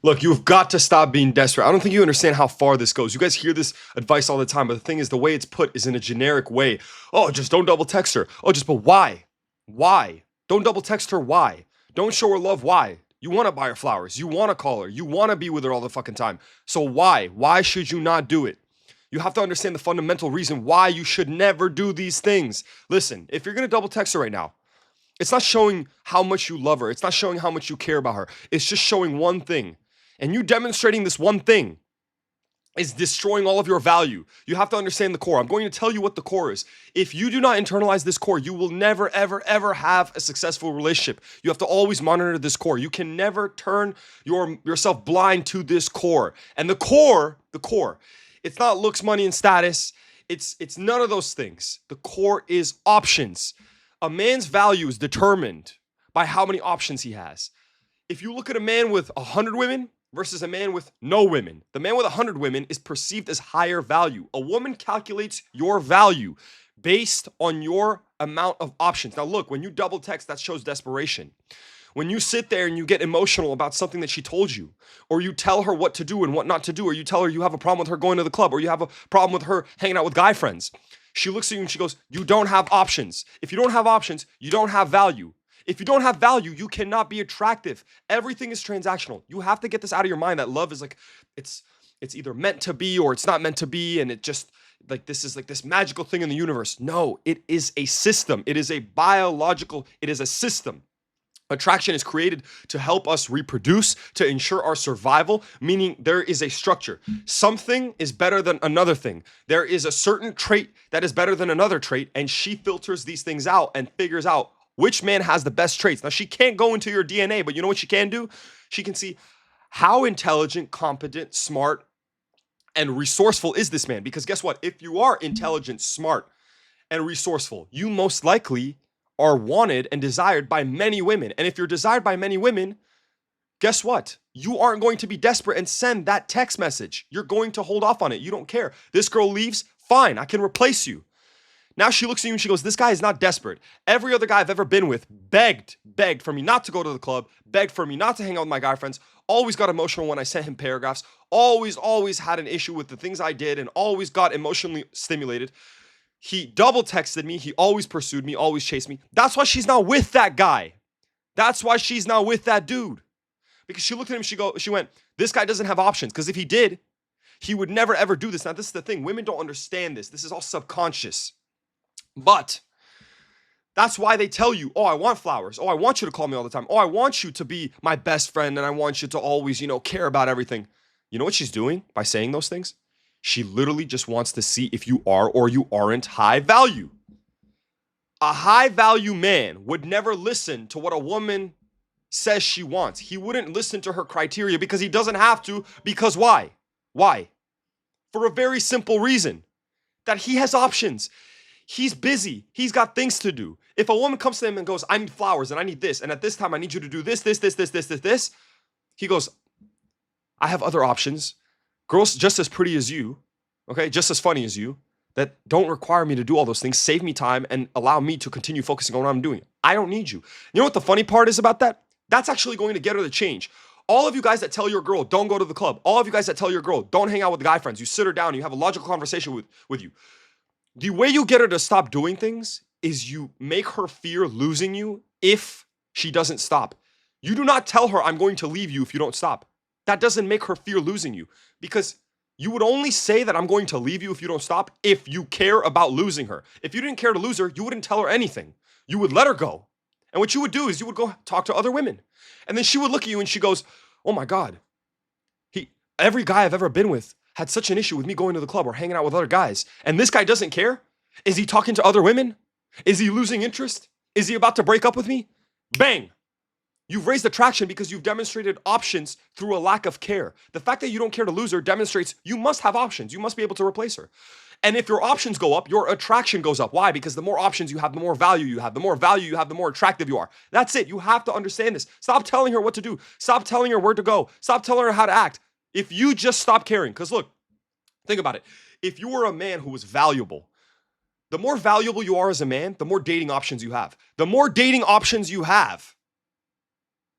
Look, you've got to stop being desperate. I don't think you understand how far this goes. You guys hear this advice all the time, but the thing is, the way it's put is in a generic way. Oh, just don't double text her. Oh, just, but why? Why? Don't double text her. Why? Don't show her love. Why? You want to buy her flowers. You want to call her. You want to be with her all the fucking time. So why? Why should you not do it? You have to understand the fundamental reason why you should never do these things. Listen, if you're going to double text her right now, it's not showing how much you love her. It's not showing how much you care about her. It's just showing one thing. And you demonstrating this one thing is destroying all of your value. You have to understand the core. I'm going to tell you what the core is. If you do not internalize this core, you will never, ever, ever have a successful relationship. You have to always monitor this core. You can never turn yourself blind to this core. And the core, it's not looks, money, and status. It's none of those things. The core is options. A man's value is determined by how many options he has. If you look at a man with 100 women versus a man with no women, the man with 100 women is perceived as higher value. A woman calculates your value based on your amount of options. Now, look, when you double text, that shows desperation. When you sit there and you get emotional about something that she told you, or you tell her what to do and what not to do, or you tell her you have a problem with her going to the club, or you have a problem with her hanging out with guy friends, she looks at you and she goes, you don't have options. If you don't have options, you don't have value. If you don't have value, you cannot be attractive. Everything is transactional. You have to get this out of your mind that love is like, it's either meant to be or it's not meant to be. And it just like, this is like this magical thing in the universe. No, it is a system. It is a biological, it is a system. Attraction is created to help us reproduce, to ensure our survival, meaning there is a structure. Something is better than another thing. There is a certain trait that is better than another trait, and she filters these things out and figures out which man has the best traits. Now, she can't go into your DNA, but you know what she can do? She can see how intelligent, competent, smart, and resourceful is this man. Because guess what? If you are intelligent, smart, and resourceful, you most likely are wanted and desired by many women. And if you're desired by many women, guess what? You aren't going to be desperate and send that text message. You're going to hold off on it. You don't care. This girl leaves, fine, I can replace you. Now she looks at you and she goes, this guy is not desperate. Every other guy I've ever been with begged for me not to go to the club, begged for me not to hang out with my guy friends, always got emotional when I sent him paragraphs, always had an issue with the things I did and always got emotionally stimulated. He double texted me. He always pursued me, always chased me. That's why she's not with that guy. That's why she's not with that dude. Because she looked at him, she went, this guy doesn't have options. Because if he did, he would never ever do this. Now, this is the thing. Women don't understand this. This is all subconscious. But that's why they tell you, oh, I want flowers. Oh, I want you to call me all the time. Oh, I want you to be my best friend and I want you to always, care about everything. You know what she's doing by saying those things? She literally just wants to see if you are or you aren't high value. A high value man would never listen to what a woman says she wants. He wouldn't listen to her criteria because he doesn't have to. Because why? Why? For a very simple reason, that he has options. He's busy. He's got things to do. If a woman comes to him and goes, I need flowers and I need this, and at this time I need you to do this, he goes, I have other options. Girls just as pretty as you, okay, just as funny as you, that don't require me to do all those things, save me time and allow me to continue focusing on what I'm doing. I don't need you. You know what the funny part is about that? That's actually going to get her to change. All of you guys that tell your girl, don't go to the club. All of you guys that tell your girl, don't hang out with the guy friends. You sit her down, and you have a logical conversation with you. The way you get her to stop doing things is you make her fear losing you if she doesn't stop. You do not tell her, I'm going to leave you if you don't stop. That doesn't make her fear losing you, because you would only say that I'm going to leave you if you don't stop if you care about losing her. If you didn't care to lose her, you wouldn't tell her anything. You would let her go. And what you would do is you would go talk to other women. And then she would look at you and she goes, oh my God, every guy I've ever been with had such an issue with me going to the club or hanging out with other guys. And this guy doesn't care? Is he talking to other women? Is he losing interest? Is he about to break up with me? Bang! You've raised attraction because you've demonstrated options through a lack of care. The fact that you don't care to lose her demonstrates you must have options. You must be able to replace her. And if your options go up, your attraction goes up. Why? Because the more options you have, the more value you have. The more value you have, the more attractive you are. That's it. You have to understand this. Stop telling her what to do. Stop telling her where to go. Stop telling her how to act. If you just stop caring, because look, think about it. If you were a man who was valuable, the more valuable you are as a man, the more dating options you have. The more dating options you have,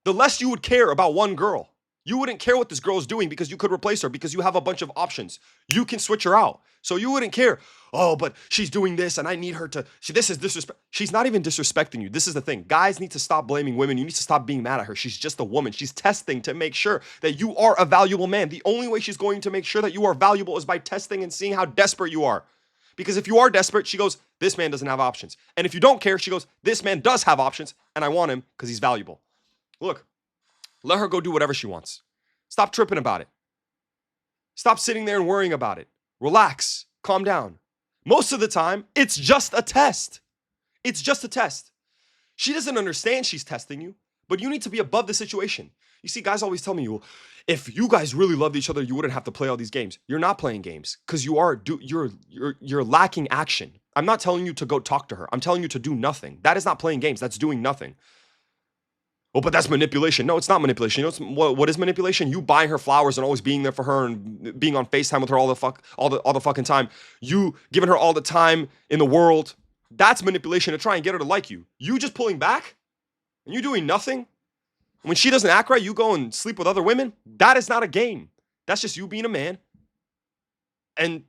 the less you would care about one girl. You wouldn't care what this girl is doing because you could replace her because you have a bunch of options. You can switch her out. So you wouldn't care. Oh, but she's doing this and I need her to. This is disrespect. She's not even disrespecting you. This is the thing. Guys need to stop blaming women. You need to stop being mad at her. She's just a woman. She's testing to make sure that you are a valuable man. The only way she's going to make sure that you are valuable is by testing and seeing how desperate you are. Because if you are desperate, she goes, this man doesn't have options. And if you don't care, she goes, this man does have options and I want him because he's valuable. Look, let her go do whatever she wants. Stop tripping about it. Stop sitting there and worrying about it. Relax. Calm down. Most of the time, it's just a test. It's just a test. She doesn't understand she's testing you, but you need to be above the situation. You see, guys always tell me, well, if you guys really loved each other, you wouldn't have to play all these games. You're not playing games because you're lacking action. I'm not telling you to go talk to her. I'm telling you to do nothing. That is not playing games. That's doing nothing. Oh, but that's manipulation. No, it's not manipulation. You know what is manipulation? You buying her flowers and always being there for her and being on FaceTime with her all the fucking time. You giving her all the time in the world. That's manipulation to try and get her to like you. You just pulling back and you doing nothing. When she doesn't act right, you go and sleep with other women. That is not a game. That's just you being a man. And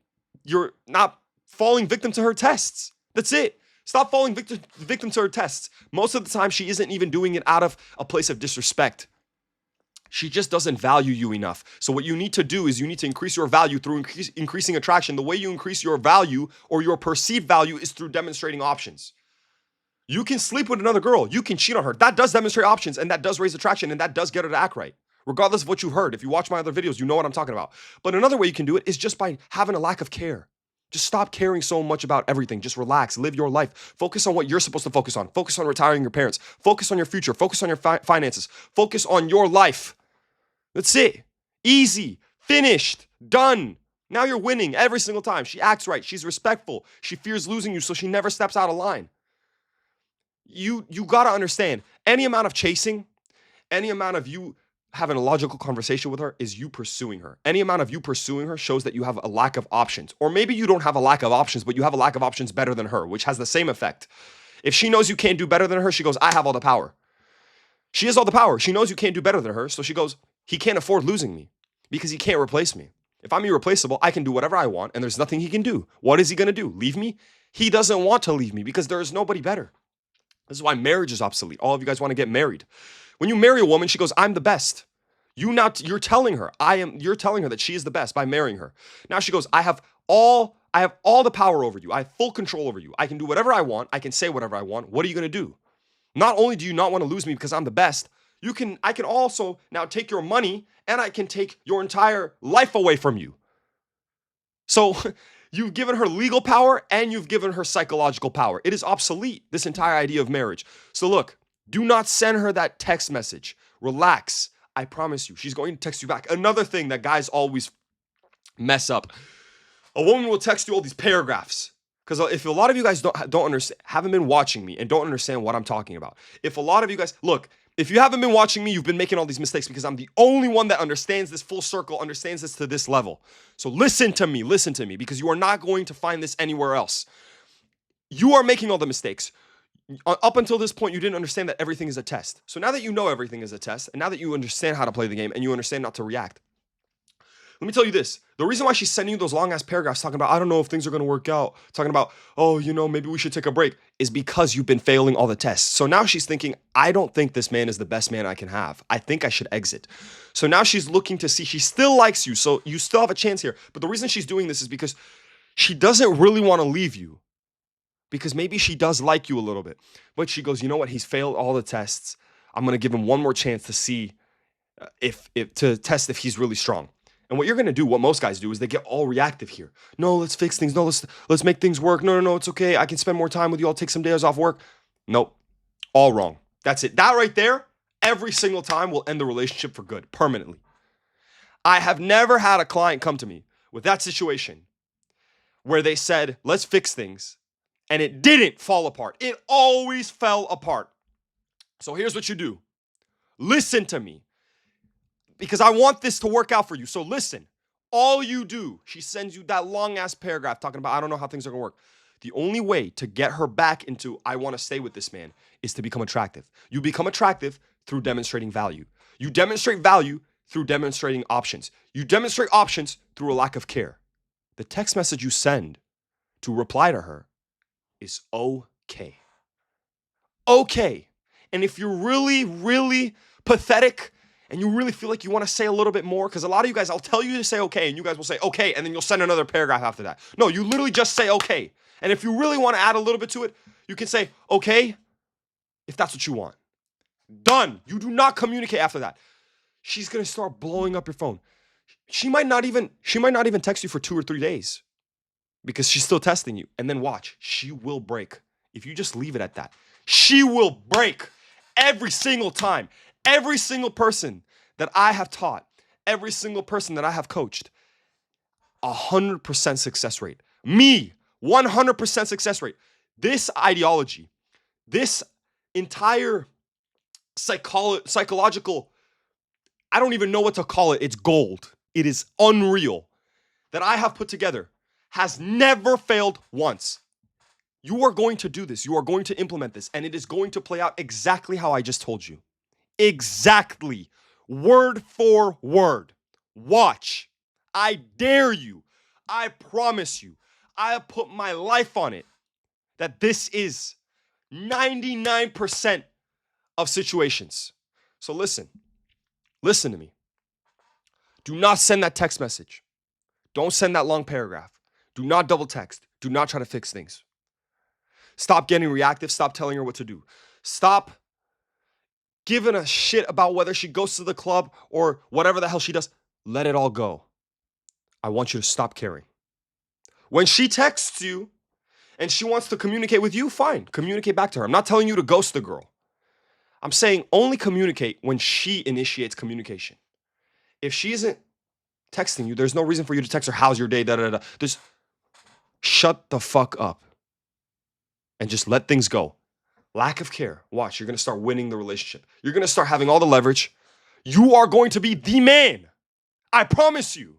you're not falling victim to her tests. That's it. Stop falling victim to her tests. Most of the time, she isn't even doing it out of a place of disrespect. She just doesn't value you enough. So what you need to do is you need to increase your value through increasing attraction. The way you increase your value or your perceived value is through demonstrating options. You can sleep with another girl. You can cheat on her. That does demonstrate options and that does raise attraction and that does get her to act right. Regardless of what you've heard. If you watch my other videos, you know what I'm talking about. But another way you can do it is just by having a lack of care. Just stop caring so much about everything. Just relax. Live your life. Focus on what you're supposed to focus on. Focus on retiring your parents. Focus on your future. Focus on your finances. Focus on your life. That's it. Easy. Finished. Done. Now you're winning every single time. She acts right. She's respectful. She fears losing you, so she never steps out of line. You got to understand, any amount of chasing, any amount of you having a logical conversation with her is you pursuing her. Any amount of you pursuing her shows that you have a lack of options. Or maybe you don't have a lack of options, but you have a lack of options better than her, which has the same effect. If she knows you can't do better than her, she goes, I have all the power. She has all the power. She knows you can't do better than her, so she goes, he can't afford losing me because he can't replace me. If I'm irreplaceable, I can do whatever I want and there's nothing he can do. What is he going to do? Leave me? He doesn't want to leave me because there is nobody better. This is why marriage is obsolete. All of you guys want to get married. When you marry a woman, she goes, I'm the best. You're telling her, you're telling her that she is the best by marrying her. Now she goes, I have all the power over you. I have full control over you. I can do whatever I want. I can say whatever I want. What are you going to do? Not only do you not want to lose me because I'm the best, I can also now take your money and I can take your entire life away from you. So you've given her legal power and you've given her psychological power. It is obsolete, this entire idea of marriage. So look, do not send her that text message. Relax. I promise you, she's going to text you back. Another thing that guys always mess up. A woman will text you all these paragraphs. Because if a lot of you guys don't understand, haven't been watching me and don't understand what I'm talking about. If a lot of you guys, look, if you haven't been watching me, you've been making all these mistakes because I'm the only one that understands this full circle, understands this to this level. So listen to me, because you are not going to find this anywhere else. You are making all the mistakes. Up until this point, you didn't understand that everything is a test. So now that you know everything is a test, and now that you understand how to play the game, and you understand not to react, let me tell you this. The reason why she's sending you those long-ass paragraphs talking about, I don't know if things are going to work out, talking about, oh, maybe we should take a break, is because you've been failing all the tests. So now she's thinking, I don't think this man is the best man I can have. I think I should exit. So now she's looking to see, she still likes you, so you still have a chance here. But the reason she's doing this is because she doesn't really want to leave you. Because maybe she does like you a little bit. But she goes, you know what? He's failed all the tests. I'm going to give him one more chance to see to test if he's really strong. And what you're going to do, what most guys do, is they get all reactive here. No, let's fix things. No, let's make things work. No, it's okay. I can spend more time with you. I'll take some days off work. Nope. All wrong. That's it. That right there, every single time will end the relationship for good, permanently. I have never had a client come to me with that situation where they said, let's fix things. And it didn't fall apart. It always fell apart. So here's what you do. Listen to me. Because I want this to work out for you. So listen. All you do, she sends you that long-ass paragraph talking about, I don't know how things are going to work. The only way to get her back into, I want to stay with this man, is to become attractive. You become attractive through demonstrating value. You demonstrate value through demonstrating options. You demonstrate options through a lack of care. The text message you send to reply to her is okay. Okay. And if you're really, really pathetic and you really feel like you want to say a little bit more, because a lot of you guys, I'll tell you to say okay, and you guys will say okay, and then you'll send another paragraph after that. No, you literally just say okay. And if you really want to add a little bit to it, you can say okay if that's what you want. Done. You do not communicate after that. She's gonna start blowing up your phone. She might not even text you for 2 or 3 days because she's still testing you. And then watch, she will break. If you just leave it at that, she will break every single time. Every single person that I have taught, every single person that I have coached, 100% success rate. Me, 100% success rate. This ideology, this entire psychological, I don't even know what to call it. It's gold. It is unreal that I have put together has never failed once. You are going to do this. You are going to implement this, and it is going to play out exactly how I just told you. Exactly. Word for word. Watch. I dare you. I promise you. I have put my life on it that this is 99% of situations. So listen to me. Do not send that text message. Don't send that long paragraph. Do not double text. Do not try to fix things. Stop getting reactive. Stop telling her what to do. Stop giving a shit about whether she goes to the club or whatever the hell she does. Let it all go. I want you to stop caring. When she texts you and she wants to communicate with you, fine. Communicate back to her. I'm not telling you to ghost the girl. I'm saying only communicate when she initiates communication. If she isn't texting you, there's no reason for you to text her, how's your day, da-da-da. Just shut the fuck up and just let things go. Lack of care. Watch, you're going to start winning the relationship. You're going to start having all the leverage. You are going to be the man. I promise you.